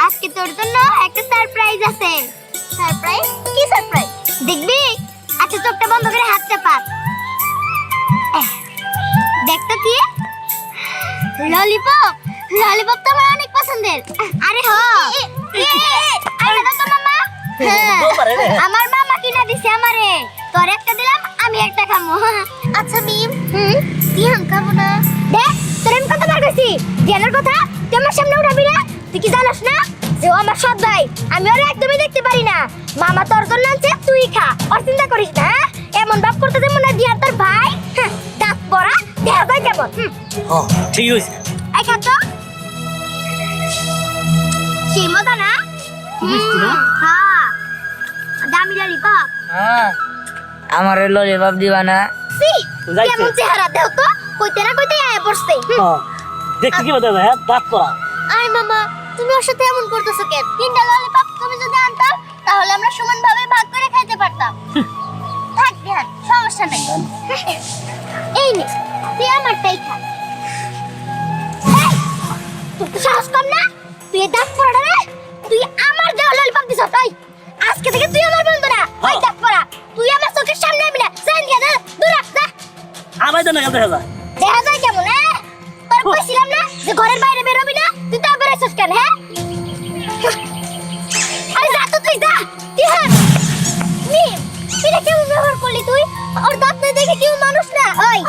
আজকে তোর জন্য একটা সারপ্রাইজ আছে। সারপ্রাইজ? কি সারপ্রাইজ? দেখবি? আচ্ছা চোখটা বন্ধ করে হাতটা পাত। দেখ তো কি? ললিপপ। ললিপপ তো আমার অনেক পছন্দের। আরে হ। আরে দাও তো মামা। আমার মামা কিনা দিছে আমারে। তোর একটা দিলাম, আমি একটা খামু। আচ্ছা মিম, তুই হাম খাবো না? দেখ তোর আমি কত বার কইছি জ্ঞানের কথা তুই আমার সামনে উঠাবি না। তুই কি জানোস না যে ও আমার সৎ ভাই? আমি ওরে একদমই দেখতে পারি না। মামা তোর জন্য আনছে, তুই খা, আর চিন্তা করিস না। এমন ভাব করতে যে মনে দিয়া তোর ভাই দাঁত পড়া দেখা যায় কেমন। ঠিক হয়েছে। এই খা তো, সেই মজা না? হ্যাঁ, দামি ললিপপ। আমার ললিপপ দিবা না? কেমন চেহারা দেও তো, কইতে না কইতে আয়া পড়ছে। দেখতে কি বাদা ভাই, দাঁত পড়া। আয় মামা, তুমি ওর সাথে এমন করতেছো কেন? তিনটা ললিপপ তুমি যদি আনতাম তাহলে আমরা সমানভাবে ভাগ করে খাইতে পারতাম। থাক ধ্যান, সমস্যা নাই। এই নে, তুই আমারটাই খা। এই, তোর তো সাহস কম না? তুই এই দাঁত পড়া রে, তুই আমার দেওয়া ললিপপ দিছ তাই? আজকে থেকে তুই আমার বন্ধু না। ওই দাঁত পড়া, তুই আমার চোখের সামনে আবি না। জান গিয়া দে, দূর রাখ যা। আবার তো না গেল দেখা যায়। দেখা যায় কেমন? তোর কইছিলাম না যে ঘরের বাইরে বের হবি না, তুই তো বের হইছিস কেন? হ্যাঁ, আরে যা তো, তুই যা। এটা কেমন ব্যবহার করলি তুই? ওর দাঁত না দেখে কেউ মানুষ না। ওই,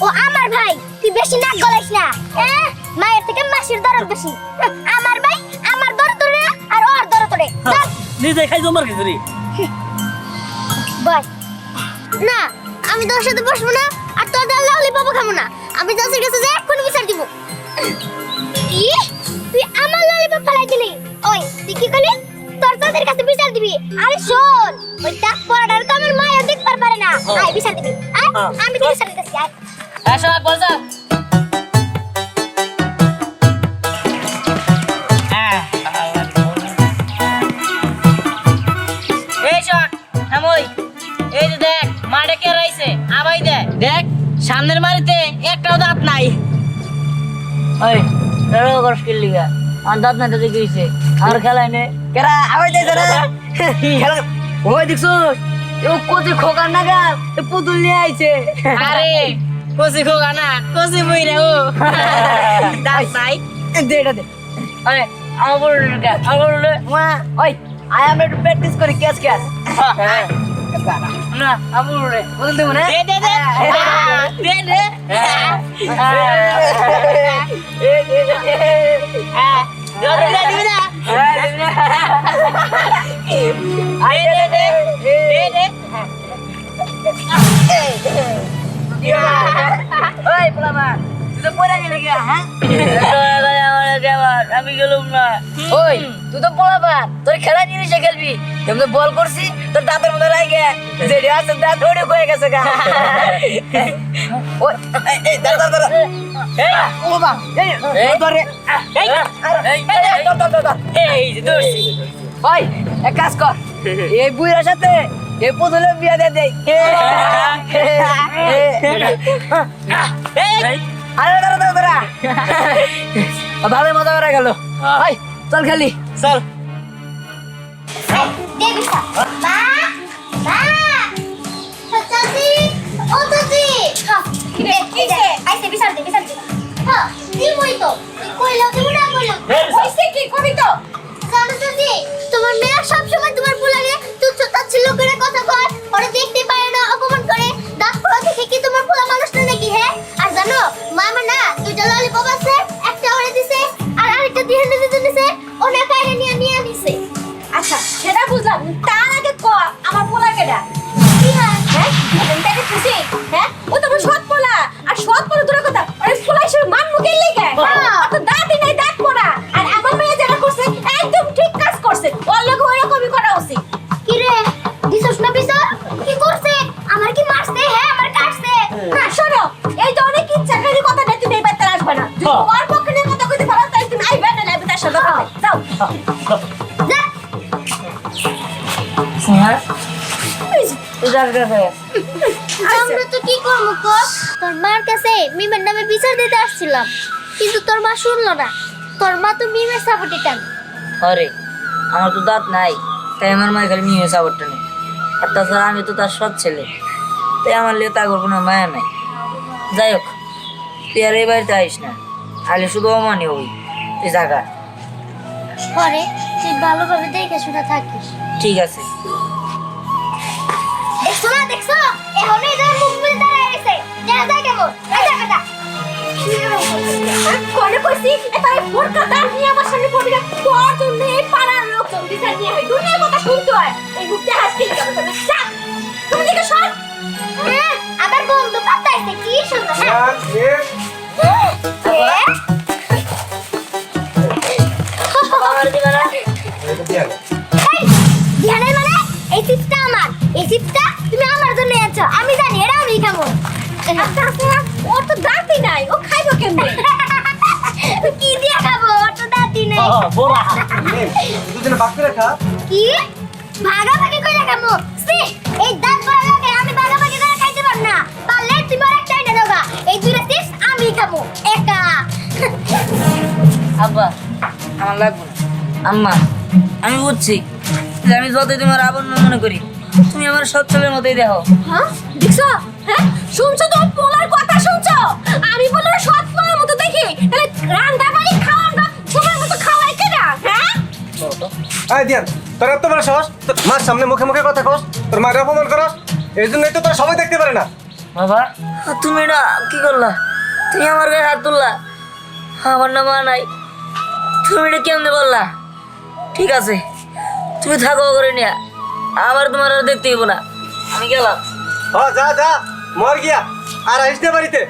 ও আমার ভাই, তুই বেশি নাক গলাইস না। মায়ের থেকে মাসির দরদ বেশি। আমার ভাই আমার দরদ তোরে আর ওর দরদ তোরে। নিজে খাই জমার খিচুড়ি। বস না, আমি তোর সাথে বসবো না, আর তোর দেওয়া ললিপপ খাবো না। আমি চাষির কাছে যাই এক্ষুনি বিচার দিব। কি? তুই আমার ললিপপ ফেলাই দিলি? ওই, তুই কি করলি? তোর চাষির কাছে বিচার দিবি? আরে শোন, ওই দাঁত পড়াটার তো আমার মায়া দেখতে পারে না। আয় বিচার দিবি, আয়, আমি তো বিচার দিতেছি, আয়। এসো বলছো। দেখ সামনের বাড়িতে একটাও দাঁত নাই। ওই রো করছিস লিগা আর দাঁত নাই তো দেখিছে আর খেলাই নে কেরা আবাই দেছে রে খেলা। ওই দেখছস ও কোজি খোকা নাগাল পুতুল নিয়ে আইছে। আরে কোজি খোকা না, কোজি বই রে ও দাঁত নাই। দে এটা দে। আরে আমার বড় রে আমার রে মা। ওই আই এম একটু প্র্যাকটিস করি ক্যাচ ক্যাচ। হ্যাঁ না আমুল রে বল দেব না। দে দে দে দে দে এ দে দে দে দে দিবি না। আই দে দে দে দে। ওই পোলামা তুই তো পড়া গেলি গা? হ্যাঁ আমি গেলাম না। ওই তুই তো পোলাবা, তোর খেলা জিনিসে খেলবি। তুমি তো বল করছি তোর দাঁতের মধ্যে লাগে যেটি আছে দাঁত ওড়ে হয়ে গেছে গা। ওই এই দাঁত দাঁত এই ও বাবা এই ধরে এই এই দোস্তি। ওই এক কাজ কর, এই বুইরার সাথে এই পুতুলের বিয়ে দিয়ে দেই। আরে দাঁড়া দাঁড়া দাঁড়া, ভালো মজা করা গেল। ওই চল খেলি চল। দেবিসা মা মা চাচি ও চাচি কি রে কি রে আইছে বিচার দে হ্যাঁ দিবই তো কইলো তুমি না কইলো হইছে কি কবি তো জানো চাচি তোমার মেয়ে সব সময় তোমার পোলারে তুচ্ছ তাচ্ছিল্য করে কথা কয়, ওরে দেখতে পারে না, অপমান করে। দাঁত পড়া দেখে কি তোমার পোলা মানুষ না নাকি? হ্যাঁ, আর জানো মামা না দুইটা ললিপপ আছে, একটা ওরে দিছে আর আরেকটা দিয়ে দিছে, ওনা কাইরে নিয়ে নিছে। আচ্ছা সেটা বুঝলাম, তার আগে ক আমার পোলা কেডা? কি হ্যাঁ আমি তাকে খুশি। হ্যাঁ ও তো সৎ পোলা, আর সৎ পোলা দূরের কথা আরে পোলা হিসেবে মান মুখে লেগে তো দাঁতই নাই, দাঁত পড়া। আর আমার মেয়ে যেটা করছে একদম ঠিক কাজ করছে, ওর লোক ওরকমই করা উচিত। কি রে দিছস না বিচার? কি করছে? আমার কি মারছে? হ্যাঁ আমার কাটছে না। শোনো এই তো অনেক ইচ্ছা করে কথা না, তুমি এই বাড়িতে আসবে না। তুই ওর পক্ষে নিয়ে কথা কইতে পারো তাই তুমি আইবে না, আইবে তার সাথে যাও যা। আমরা তো কি করবো কো? তোর মার কাছে মিমের নামে বিচার দিতে আসছিলাম, কিন্তু তোর মা শুনলো না। তোর মা তো মিমের সাপোর্টে টান। আরে আমার তো দাঁত নাই, তাই আমার মায়ের খালি মিয়ে সাবরটা নেই। আর তাছাড়া আমি তো তার সৎ ছেলে, তাই আমার লিয়ে তার কোনো মায়া নাই। যাই হোক, তুই আর এই বাড়িতে আইস না, আলে শুধু অমানি হবি। তুই জাগা। পরে তুই ভালোভাবে দেখে শুনে থাকিস। ঠিক আছে। দেখছো না, দেখছো এখন এই যে মুখ বুঝে দাঁড়ায় গেছে। যা যা কেমন এই যা যা কোনে কইছি এটাই ফোরকা দান নিয়ে আমার সামনে পড়বি না। তোর জন্য এই পাড়ার লোকজন বিচার নিয়ে হয়, দুনিয়ার কথা শুনতে হয়। এই মুখটা হাসতে কেন তুমি যা, তুমি দিকে সর। হ্যাঁ, আবার বন্ধু পাতাইছে কি সুন্দর। আমার দিবা না? ধ্যানের মানে এই চিপসটা আমার, এই চিপসটা তুমি আমার জন্য এনেছো। আমি জানি এটা আমি খাবো। আচ্ছা ও তো দাঁতই নাই, ও খাইবো কেমনে? কি দিয়ে খাবো? ওর তো দাঁতই নেই। বোরা দুজনে ভাগ করে খা। কি ভাগাভাগি কইরা খাবো? সি, এই দাঁত বড় লাগে, আমি ভাগাভাগি করে খাইতে পারব না। পারলে তুমি আর একটা এনে দাও। এই দুইটা চিপস আমি খাবো একা। আব্বা, আমার লাগবে না। আম্মা, আমি বুঝছি যে আমি যতই তোমার আপন মনে করি, তুমি আমার সৎ ছেলের মতোই দেখো। হ্যাঁ দেখছো? হ্যাঁ শুনছো তো পোলার কথা শুনছো? আমি বললাম সৎ পোলার মতো দেখি, তাহলে রান্না বাড়ি খাওয়াটা ছোটের মতো খাওয়াই কেনা? হ্যাঁ আয় দিয়ান, তোর এত বড় সাহস, তোর মার সামনে মুখে মুখে কথা কস, তোর মায়ের অপমান করস। এই জন্যই তো তোর সবাই দেখতে পারে না। বাবা, তুমি এটা কি করলা? তুমি আমার গায়ে হাত তুললা। আমার না মা নাই, তুমি এটা কেমনে বললা? ঠিক আছে, তুমি থাকো করে নিয়া, আবার তোমার আর দেখতে হইব না। আমি গেলাম। যা যা, মর গিয়া আর আসিস না বাড়িতে।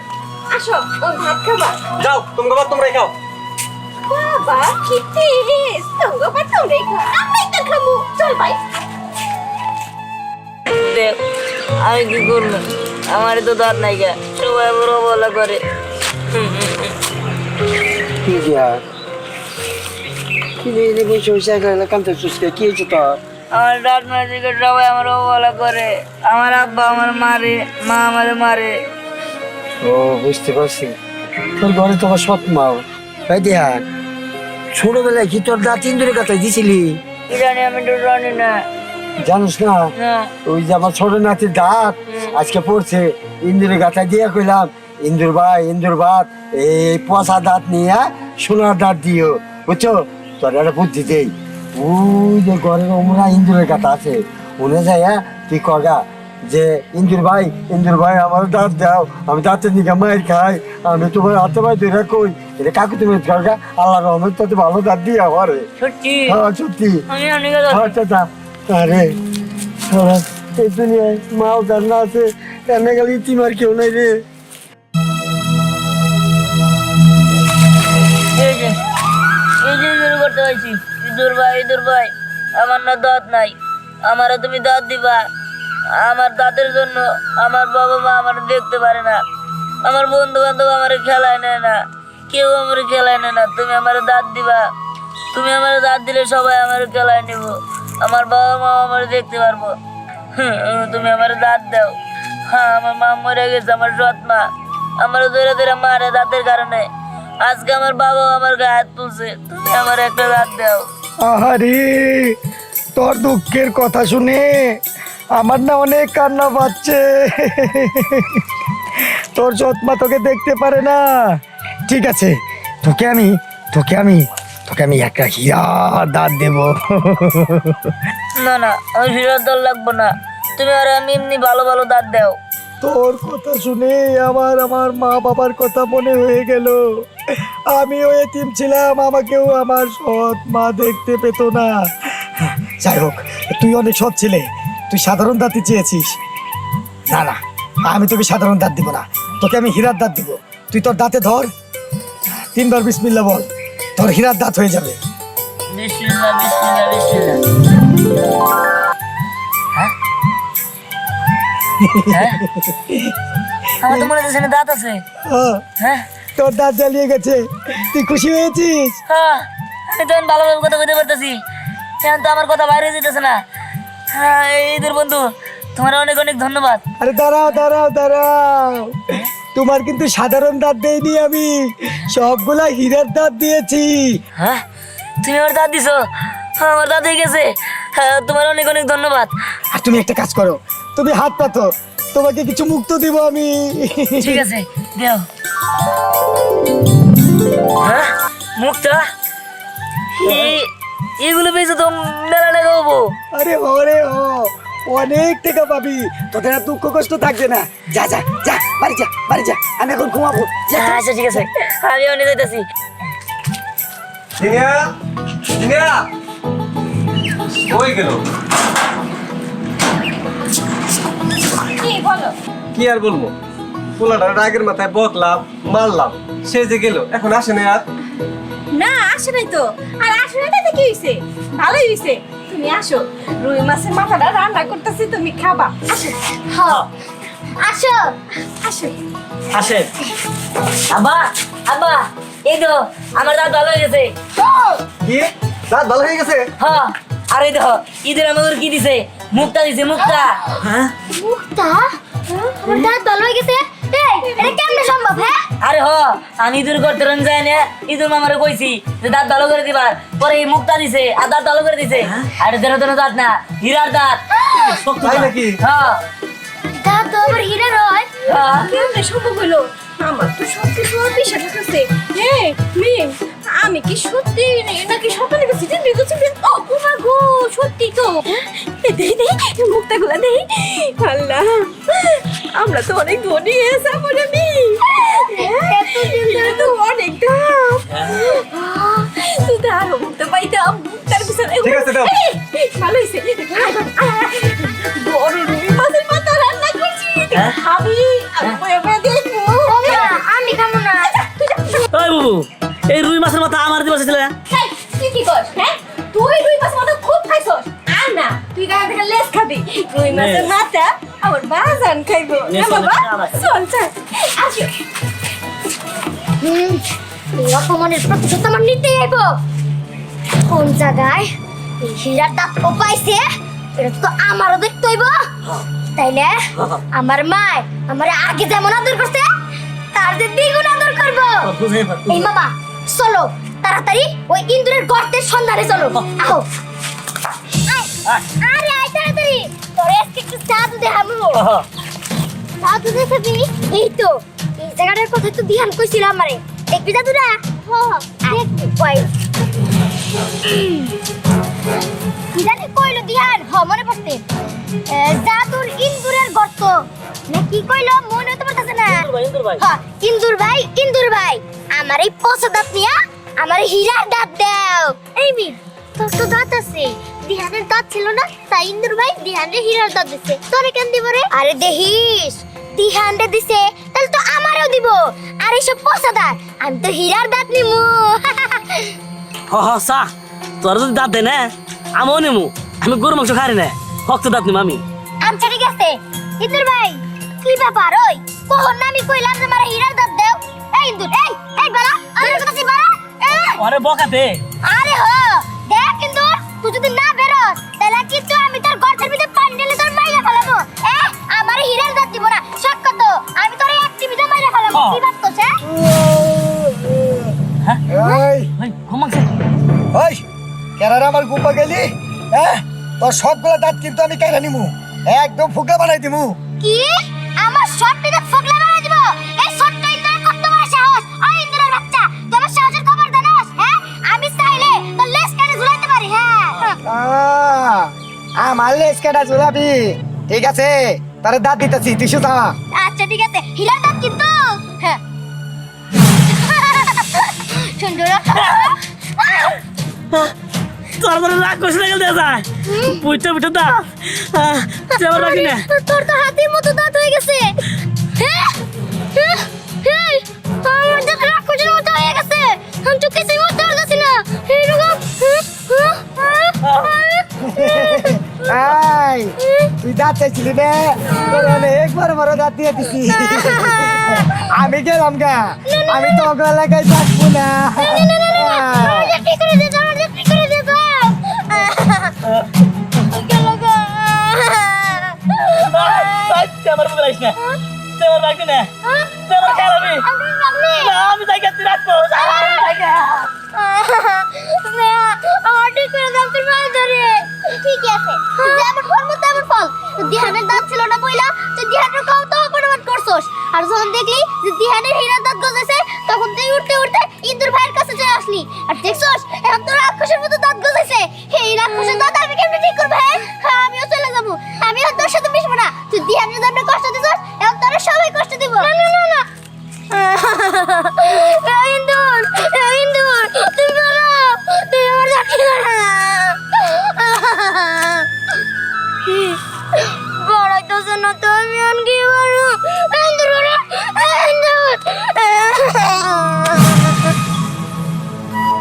আসো, ও ভাত খাবা। যাও, তোমাকে বাদ তোমরাই খাও। বাবা কি টেস্ট, তোমরা ভাত তোমরাই খাও, আমি তো খাবো। চল ভাই। দেখ, আমি কি করবো? আমার তো দাঁত নাই গা, সবাই বড় বলা করে। কি দিয়া কি রে বসে বসে গেলে কান্তে সুস্কে কি হয়েছে তোর? আমার দাঁত নাই দিকে সবাই আমার বলা করে। আমার আব্বা আমার মারে, মা আমারে মারে। ও বুঝতে পারছি, তোর ঘরে তো আবার সৎ মাও। ভাই দিয়া, ছোটবেলায় কি তোর দাঁত ইন্দুরের কাছে দিছিলি? কি জানি, আমি তো জানি না। জানিস না? না। ওই যে আমার ছোট নাতির দাঁত আজকে পড়ছে, ইন্দুরের গাথায় দিয়ে কইলাম, ইন্দুর ভাই ইন্দুর ভাত, এই পচা দাঁত নিয়ে সোনার দাঁত দিও, বুঝছো? তোর একটা বুদ্ধি দেই, ওই যে ঘরের ওমরা ইন্দুরের গাথা আছে, উনি যাই তুই কগা যে ইন্দুর ভাই আমার দাঁত দাও, আমি দাঁতের দিকে মায়ের খাই, আমি তোমার হাতে ভাই তুই কই এটা কাকু তুমি কগা, আল্লাহ রহমত তোতে ভালো দাঁত দিয়ে আমারে। সত্যি? হ্যাঁ সত্যি। আমি অনেক দাঁত। আচ্ছা আরে তোরা এই দুনিয়ায় মাও যার না আছে, এনে গেলে ইতিমার কেউ নাই রে। এই যে শুরু করতে পারছি, ইঁদুর ভাই আমার না দাঁত নাই, আমারও তুমি দাঁত দিবা। আমার দাঁতের জন্য আমার বাবা মা আমার দেখতে পারে না, আমার বন্ধু বান্ধব আমার খেলায় নেয় না, কেউ আমার খেলায় নেয় না। তুমি আমার দাঁত দিবা, তুমি আমার দাঁত দিলে সবাই আমার খেলায় নিব, আমার বাবা মা আমার দেখতে পারবো। তুমি আমার দাঁত দাও। হ্যাঁ, আমার মা মরে গেছে, আমার সৎ মা আমার ধরে ধরে মারে দাঁতের কারণে। আজকে আমার বাবা আমার গায়ে হাত তুলছে, তুমি আমার একটা দাঁত দাও। আহারে তোর দুঃখের কথা শুনে আমার না অনেক কান্না পাচ্ছে। তোর সৎমা তোকে দেখতে পারে না। ঠিক আছে, তোকে আমি একটা হীরা দাঁত দেব। না না, আমি ফিরত দল লাগবো না, তুমি আর আমি এমনি ভালো ভালো দাঁত দাও। তোর কথা শুনে আমার মা বাবার কথা মনে হয়ে গেল। আমিও এতিম ছিলাম, আমাকেও আমার সৎ মা দেখতে পেত না। যাই হোক, তুই অনেক সৎ ছিলে, তুই সাধারণ দাঁতই চেয়েছিস। না আমি তোকে সাধারণ দাঁত দিব না, তোকে আমি হীরার দাঁত দিব। তুই তোর দাঁতে ধর, 3 বার বিসমিল্লাহ বল, তোর হীরার দাঁত হয়ে যাবে। বিসমিল্লাহ বিসমিল্লাহ বিসমিল্লাহ। হ্যাঁ হ্যাঁ, আমার তো মনে হচ্ছে এখানে দাঁত আছে। হ্যাঁ, হ্যাঁ তোর দাঁত জ্বালিয়ে গেছে, তুই খুশি হয়েছিস? হ্যাঁ, আমি তো এখন ভালোভাবে কথা বলতে পারতেছি, এখন তো আমার কথা বাইরে যেতেছে না। হ্যাঁ, এইদের বন্ধু, তোমার অনেক অনেক ধন্যবাদ। আরে দাঁড়াও, তোমার কিন্তু সাধারণ দাঁত দেইনি, আমি সবগুলা হীরার দাঁত দিয়েছি। হ্যাঁ, তুমি আমার দাঁত দিছো, আমার দাঁত হয়ে গেছে। তোমার অনেক অনেক ধন্যবাদ। আর তুমি একটা কাজ করো, তুমি হাত পাতো, তোমাকে কিছু মুক্ত দিব আমি। ঠিক আছে, দেও। হ্যাঁ, মুক্তা এগুলো পেয়েছো তো মেলা টাকা হবো। আরে ওরে ও, অনেক টাকা পাবি, তোদের আর দুঃখ কষ্ট থাকবে না। যা যা যা, বাড়ি যা, বাড়ি যা, আমি এখন ঘুমাবো। যা, যা। আচ্ছা ঠিক আছে, আমি অনেক যাইতেছি। জিনিয়া, জিনিয়া, কই গেল? কি বলো? কি আর বলবো, পোলাটা রাগের মাথায় বকলাম, মারলাম, সে যে গেল, এখন আসে না আর। না আসে নাই তো, আর আসে নাই তাতে কি হইছে? ভালোই হইছে, তুমি আসো। রুই মাছের মাথাটা রান্না করতেছি, তুমি খাবা। আসো আসো আসো। আসেন। আব্বা, আব্বা, এই তো আমার দাঁত ভালো হয়ে গেছে। কি রাত ভালো হয়ে গেছে? হ্যাঁ, আর এই দেখো ঈদের আমাদের কি দিছে, মুক্তা দিছে, মুক্তা। হ্যাঁ মুক্তা ওর দাঁত ভালো হয়ে গেছে। এই এটা কেমনে সম্ভব? হ্যাঁ আরে হ, আমি ঈদের করতে রন যায় না, ঈদের মামারে কইছি যে দাঁত ভালো করে দিবার, পরে এই মুক্তা দিছে আর দাঁত ভালো করে দিছে। আর যেন তেন দাঁত না, হীরার দাঁত। শক্ত তাই দাঁত। নাকি? হ্যাঁ দাঁত তো আবার হীরার হয়। হ্যাঁ। কেমনে সম্ভব হইলো? আমার তো সত্যি তোমার বিশ্বাস হচ্ছে। এই মিম, আমি কি সত্যি নাকি স্বপ্নে গেছি? ও মা গো, সত্যি তো। দেই দেই মুক্তাগুলা দেই। আল্লাহ, আমরা তো অনেক ধনী হয়ে যাবো রে মি। তো অনেক দাম। তুই আরো মুক্তা পাইতাম, মুক্তার পিছনে। ঠিক আছে, দাও। এই, ভালো হয়েছে। বড় রুই মাছের মাথা রান্না করছি। আমি বয়ে বয়ে দেখবো। আমি খাবো না। ওই বাবু, এই রুই মাছের মাথা আমার দিবস ছিল। এই, তুই কি করিস? হ্যাঁ, তুই রুই মাছের মাথা খুব খাইছস। আর না, তুই গায়ে দেখে লেজ খাবি। রুই মাছের লেজ। মাথা আমার বাজান খাইবো। লেজ না বাবা, অনেক খারাপ। চল চল। আসি। এই অপমানের প্রতিশোধ আমার নিতেই আইব। কোন জায়গায় এই হীরার দাঁত ও পাইছে, এটা তো আমারও দেখতে হইব। তাইলে আমার মায় আমার আগে যেমন আদর করছে, তার যে দ্বিগুণ আদর করবো। এই বাবা, চলো তাড়াতাড়ি ওই ইন্দুরের গর্তের সন্ধানে চলো। আহো। আয়, আরে আয় তাড়াতাড়ি, তোরে আজকে একটু জাদু দেখাবো। জাদু দেখাবি? এই তো এই জায়গাটার কথা তো ধ্যান কইছিল আমারে। দেখবি জাদুরা? দেখবি কই কি জানি কইলো ধ্যান। মনে পড়ছে, জাদুর ইন্দুরের গর্ত না কি কইলো, মনে হতে পারতেছে না। ইন্দুর ভাই। ইন্দুর ভাই, আমার এই পচা দাঁত নিয়া আমার হীরার দাঁত দাও। এই মিম, তোর তো দাঁত আছে, দিহানের দাঁত ছিল না, তাই ইন্দুর ভাই দিহানে হীরার দাঁত দিছে। তোরে কেন দিব রে? আরে দেখিস, দিহানরে দিছে তাহলে তো আমারও দিব। আর এইসব পচা দাঁত, আমি তো হীরার দাঁত নিমু। হ হ সা, তোর যদি দাঁত দেয় না, আমিও নেমু। আমি গরু মাংস খাই না, শক্ত দাঁত নিমু আমি। আচ্ছা ঠিক আছে। ইন্দুর ভাই, কি ব্যাপার? ওই কখন না আমি কইলাম যে আমার হীরার দাঁত দাও। এই ইন্দুর, এই বালা, আমি কথা বালা। আরে বকাতে। আরে হো, দেখ কিন্তু তুই যদি না বেরোস তাহলে কিন্তু আমি তোর গর্তের ভিতরে পানি ঢেলে তোর মাইরা ফেলাবো। আমার হীরার দাঁত দিব না, সত্য তো আমি তোর এক টিভিতে মাইরা ফেলাবো। কি ভাবছস? এই ওই ঘুমাচ্ছে। ওই কেরার আমার গুপা গেলি, হ্যাঁ তোর সবগুলো দাঁত কিন্তু আমি কেটে নিমু, একদম ফুকা বানাই দিমু। কি? আমার সব টিভি ফগলা বানাই দিব? এই ছোট্ট ইন্দুরের কত বড় সাহস! ওই ইন্দুরের বাচ্চা, তুই আমার সাহসের খবর জানোস? হ্যাঁ, আমি চাইলে তোর লেজ কেটে ঝুলাইতে পারি। হ্যাঁ, আমার লেজ কাটা ঝুলাবি? ঠিক আছে, তার দাঁত দিতেছি, তুই শুধু আচ্ছা ঠিক আছে, হীরার দাঁত কিন্তু। হ্যাঁ সুন্দর। তোর তোর রাগ কষে গেল দেখা যায়। পুইতে পুইতে দাঁত। তুই আমার রাখি না। তোর তো হাতির মতো দাঁত হয়ে গেছে। হ্যাঁ? এই, আমার দাঁত রাক্ষসের মতো হয়ে গেছে। আমি তো কিছুই বুঝতে পারতেছি না। এইরকম। এই তুই দাঁত চাইছিলি রে, তোর অনেক বড় বড় দাঁত দিয়ে দিছি। আমি গেলাম গা, আমি তো এলাকায় থাকবো না। আমার দাঁত ঠিক করে দে, আমার দাঁত ঠিক করে দে বাপ। গেল গা। তুই আমার বুকে লাগিস না। তুই আমার রাখবি না। তুই আমার খেলাবি। আমি ভাবলি না, আমি যাই গেছি রাখবো। মেয়া দাঁত ছিল না বইলা তুই দিহানের কত অপমান করছস আর যখন দেখলি যে দিহানের হীরার দাঁত গজেছে